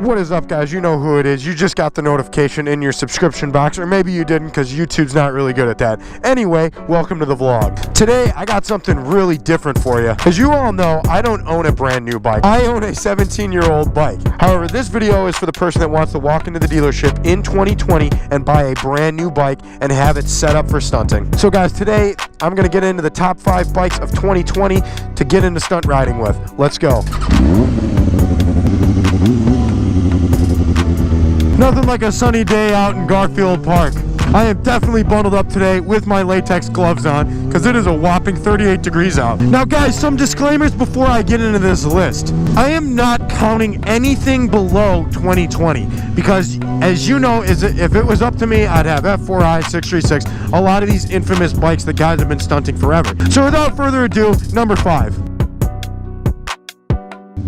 What is up, guys? You know who it is. You just got the notification in your subscription box, or maybe you didn't because YouTube's not really good at that. Anyway, welcome to the vlog. Today, I got something really different for you. As you all know, I don't own a brand new bike. I own a 17-year-old bike. However, this video is for the person that wants to walk into the dealership in 2020 and buy a brand new bike and have it set up for stunting. So guys, today, I'm going to get into the top 5 bikes of 2020 to get into stunt riding with. Let's go. Nothing like a sunny day out in Garfield Park. I am definitely bundled up today with my latex gloves on because it is a whopping 38 degrees out. Now guys, some disclaimers before I get into this list. I am not counting anything below 2020 because, as you know, if it was up to me, I'd have F4i, 636, a lot of these infamous bikes that guys have been stunting forever. So without further ado, number 5.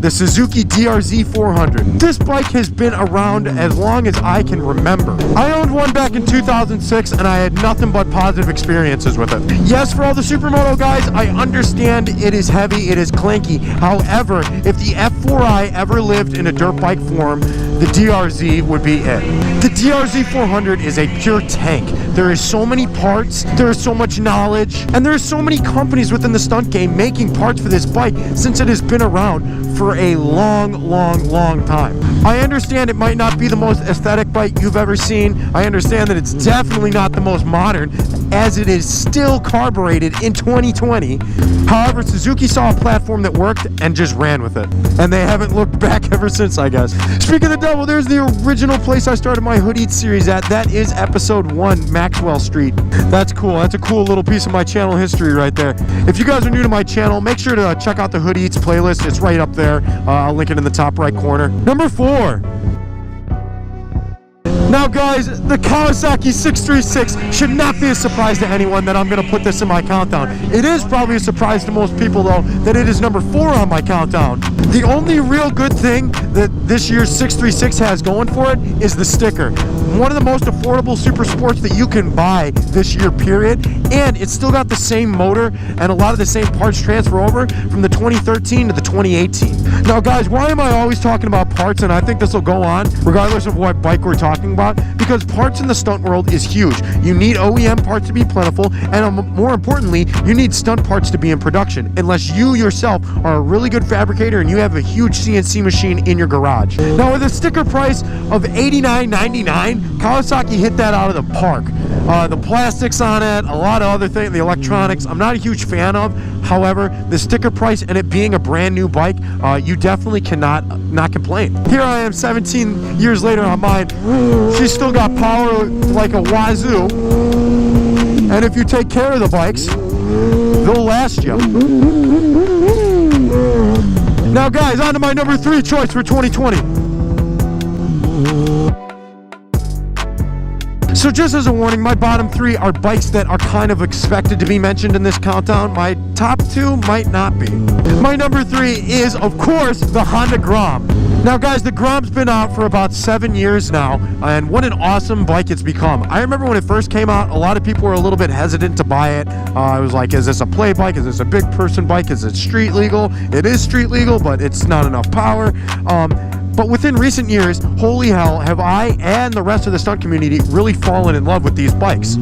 The Suzuki DRZ 400. This bike has been around as long as I can remember. I owned one back in 2006 and I had nothing but positive experiences with it. Yes, for all the supermoto guys, I understand it is heavy, it is clanky. However, if the F4i ever lived in a dirt bike form, the DRZ would be it. The DRZ 400 is a pure tank. There is so many parts, there is so much knowledge, and there are so many companies within the stunt game making parts for this bike since it has been around for a long time. I understand it might not be the most aesthetic bike you've ever seen. I understand that it's definitely not the most modern, as it is still carbureted in 2020. However, Suzuki saw a platform that worked and just ran with it. And they haven't looked back ever since, I guess. Speaking of the devil, there's the original place I started my Hood Eats series at. That is episode 1, Maxwell Street. That's cool. That's a cool little piece of my channel history right there. If you guys are new to my channel, make sure to check out the Hood Eats playlist. It's right up there. I'll link it in the top right corner. Number 4. Now guys, the Kawasaki 636 should not be a surprise to anyone that I'm going to put this in my countdown. It is probably a surprise to most people though that it is number 4 on my countdown. The only real good thing that this year's 636 has going for it is the sticker. One of the most affordable super sports that you can buy this year, period. And it's still got the same motor and a lot of the same parts transfer over from the 2013 to the 2018. Now guys, why am I always talking about parts? And I think this will go on regardless of what bike we're talking about, because parts in the stunt world is huge. You need OEM parts to be plentiful, and more importantly, you need stunt parts to be in production, unless you yourself are a really good fabricator and you have a huge CNC machine in your garage. Now with a sticker price of $89.99, Kawasaki hit that out of the park. The plastics on it, a lot of other things, the electronics, I'm not a huge fan of. However, the sticker price and it being a brand new bike, you definitely cannot not complain. Here I am 17 years later on mine. She's still got power like a wazoo. And if you take care of the bikes, they'll last you. Now guys, on to my number 3 choice for 2020. So just as a warning, my bottom 3 are bikes that are kind of expected to be mentioned in this countdown. My top 2 might not be. My number 3 is, of course, the Honda Grom. Now guys, the Grom's been out for about 7 years now, and what an awesome bike it's become. I remember when it first came out, a lot of people were a little bit hesitant to buy it. I was like, is this a play bike? Is this a big person bike? Is it street legal? It is street legal, but it's not enough power. But within recent years, holy hell, have I and the rest of the stunt community really fallen in love with these bikes.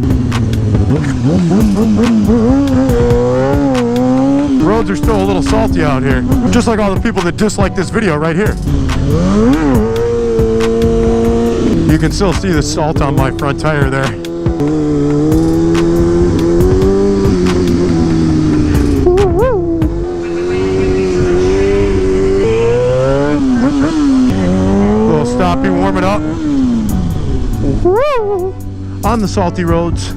Roads are still a little salty out here, just like all the people that dislike this video right here. You can still see the salt on my front tire there. Stoppie, warm it up on the salty roads.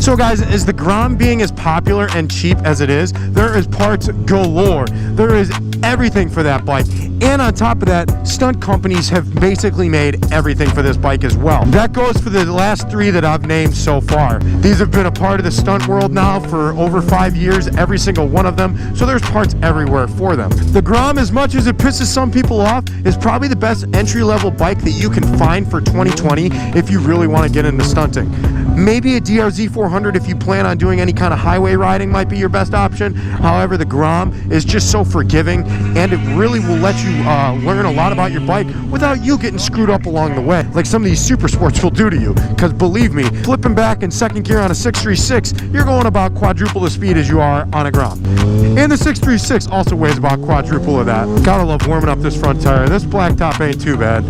So guys, as the Grom being as popular and cheap as it is, there is parts galore. There is everything for that bike. And on top of that, stunt companies have basically made everything for this bike as well. That goes for the last 3 that I've named so far. These have been a part of the stunt world now for over 5 years, every single one of them, so there's parts everywhere for them. The Grom, as much as it pisses some people off, is probably the best entry-level bike that you can find for 2020 if you really want to get into stunting. Maybe a DRZ 400 if you plan on doing any kind of highway riding might be your best option. However, the Grom is just so forgiving, and it really will let you learn a lot about your bike without you getting screwed up along the way, like some of these super sports will do to you. Because believe me, flipping back in second gear on a 636, you're going about quadruple the speed as you are on a Grom. And the 636 also weighs about quadruple of that. Gotta love warming up this front tire. This black top ain't too bad.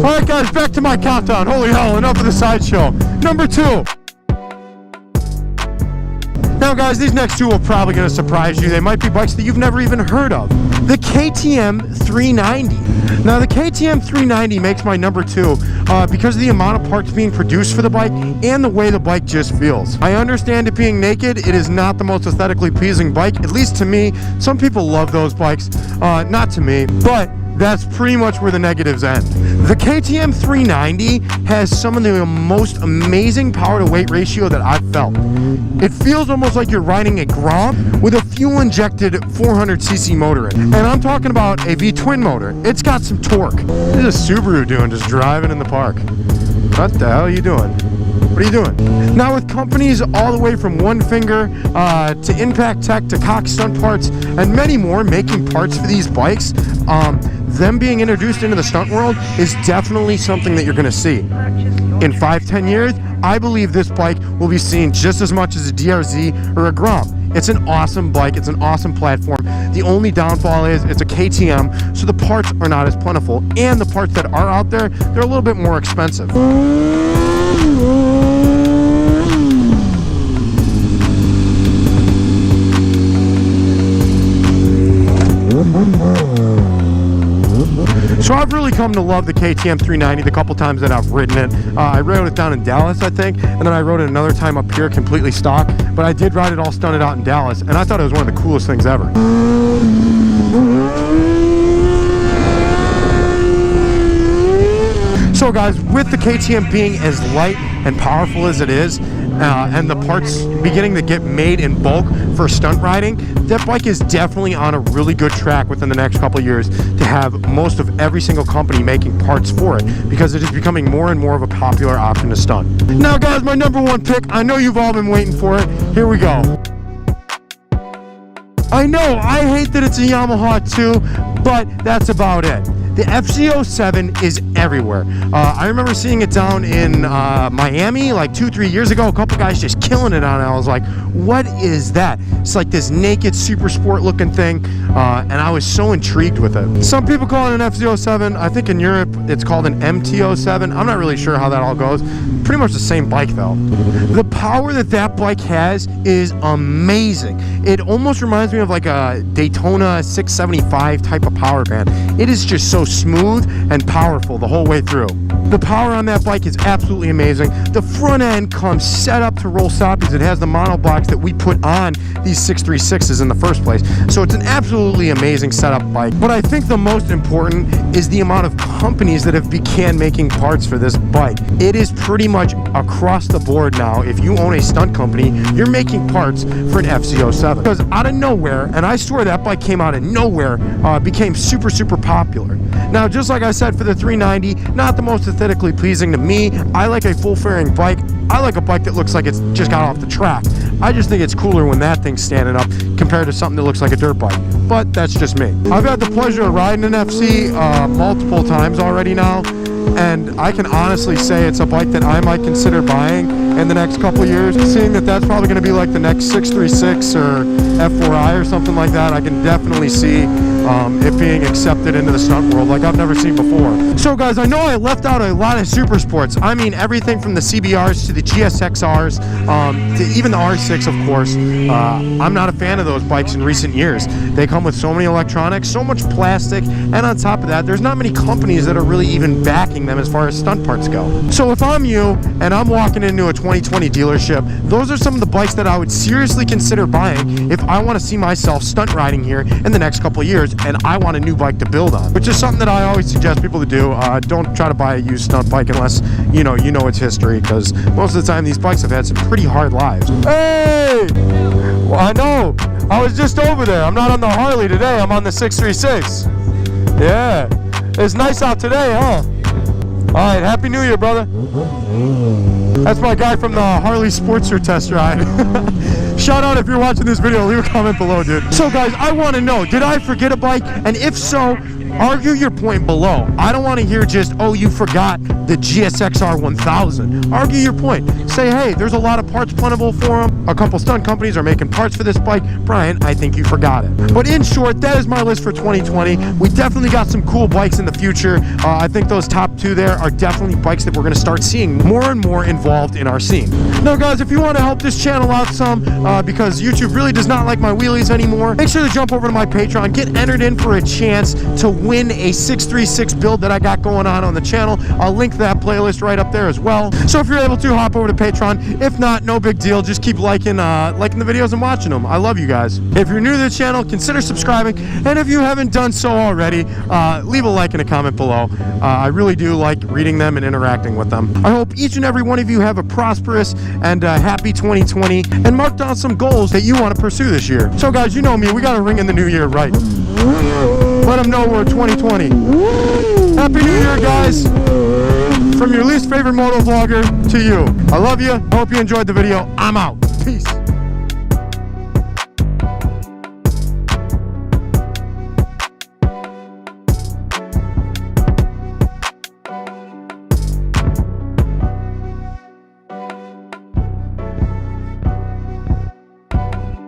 Alright guys, back to my countdown. Holy hell, enough of the sideshow. Number 2. Now guys, these next two are probably going to surprise you. They might be bikes that you've never even heard of. The KTM 390. Now the KTM 390 makes my number 2 because of the amount of parts being produced for the bike and the way the bike just feels. I understand it being naked. It is not the most aesthetically pleasing bike, at least to me. Some people love those bikes, not to me, but that's pretty much where the negatives end. The KTM 390 has some of the most amazing power to weight ratio that I've felt. It feels almost like you're riding a Grom with a fuel injected 400cc motor in it. And I'm talking about a V-twin motor. It's got some torque. What is a Subaru doing just driving in the park? What the hell are you doing? What are you doing? Now with companies all the way from One Finger to Impact Tech to Cox Stunt Parts and many more making parts for these bikes, them being introduced into the stunt world is definitely something that you're going to see. In 5-10 years, I believe this bike will be seen just as much as a DRZ or a Grom. It's an awesome bike. It's an awesome platform. The only downfall is it's a KTM, so the parts are not as plentiful. And the parts that are out there, they're a little bit more expensive. So I've really come to love the KTM 390 the couple times that I've ridden it. I rode it down in Dallas, I think, and then I rode it another time up here completely stock, but I did ride it all stunted out in Dallas, and I thought it was one of the coolest things ever. So guys, with the KTM being as light and powerful as it is, and the parts beginning to get made in bulk for stunt riding, that bike is definitely on a really good track within the next couple of years to have most of every single company making parts for it, because it is becoming more and more of a popular option to stunt. Now guys, my number 1 pick, I know you've all been waiting for it. Here we go. I know, I hate that it's a Yamaha too, but that's about it. The FZ07 is everywhere. I remember seeing it down in Miami like 2-3 years ago. A couple guys just killing it on it. I was like, what is that? It's like this naked super sport looking thing, and I was so intrigued with it. Some people call it an FZ07. I think in Europe it's called an MT07. I'm not really sure how that all goes. Pretty much the same bike though. The power that that bike has is amazing. It almost reminds me of like a Daytona 675 type of power band. It is just so smooth and powerful the whole way through. The power on that bike is absolutely amazing. The front end comes set up to roll stoppies. It has the monoblocks that we put on these 636s in the first place. So it's an absolutely amazing setup bike. But I think the most important is the amount of companies that have began making parts for this bike. It is pretty much across the board now. If you own a stunt company, you're making parts for an FZ07. Because out of nowhere, and I swear that bike came out of nowhere, became super, super popular. Now, just like I said for the 390, not the most aesthetically pleasing to me. I like a full fairing bike. I like a bike that looks like it's just got off the track. I just think it's cooler when that thing's standing up compared to something that looks like a dirt bike. But that's just me. I've had the pleasure of riding an FC multiple times already now, and I can honestly say it's a bike that I might consider buying in the next couple years. Seeing that that's probably going to be like the next 636 or F4i or something like that, I can definitely see it being accepted into the stunt world like I've never seen before. So guys, I know I left out a lot of super sports. I mean everything from the CBRs to the GSXRs, to even the R6, of course. I'm not a fan of those bikes in recent years. They come with so many electronics, so much plastic, and on top of that, there's not many companies that are really even backing them as far as stunt parts go. So if I'm you and I'm walking into a 2020 dealership, those are some of the bikes that I would seriously consider buying if I want to see myself stunt riding here in the next couple of years and I want a new bike to build on, which is something that I always suggest people to do. Don't try to buy a used stunt bike unless you know its history, because most of the time these bikes have had some pretty hard lives. Hey! Well, I know. I was just over there. I'm not on the Harley today. I'm on the 636. Yeah. It's nice out today, huh? All right. Happy New Year, brother. That's my guy from the Harley Sportster test ride. Shout out if you're watching this video. Leave a comment below, dude. So, guys, I want to know, did I forget a bike? And if so, argue your point below. I don't want to hear just, oh, you forgot the GSXR 1000. Argue your point. Say, hey, there's a lot of parts plentiful for them. A couple stunt companies are making parts for this bike. Brian, I think you forgot it. But in short, that is my list for 2020. We definitely got some cool bikes in the future. I think those top two there are definitely bikes that we're going to start seeing more and more involved in our scene. Now, guys, if you want to help this channel out some, because YouTube really does not like my wheelies anymore, make sure to jump over to my Patreon. Get entered in for a chance to win a 636 build that I got going on the channel. I'll link that playlist right up there as well. So if you're able to, hop over to Patreon. If not, no big deal. Just keep liking the videos and watching them. I love you guys. If you're new to the channel, consider subscribing. And if you haven't done so already, leave a like and a comment below. I really do like reading them and interacting with them. I hope each and every one of you have a prosperous and happy 2020 and mark down some goals that you want to pursue this year. So guys, you know me, we got to ring in the new year right. Let them know we're 2020. Happy New Year, guys. From your least favorite motovlogger to you. I love you. I hope you enjoyed the video. I'm out. Peace.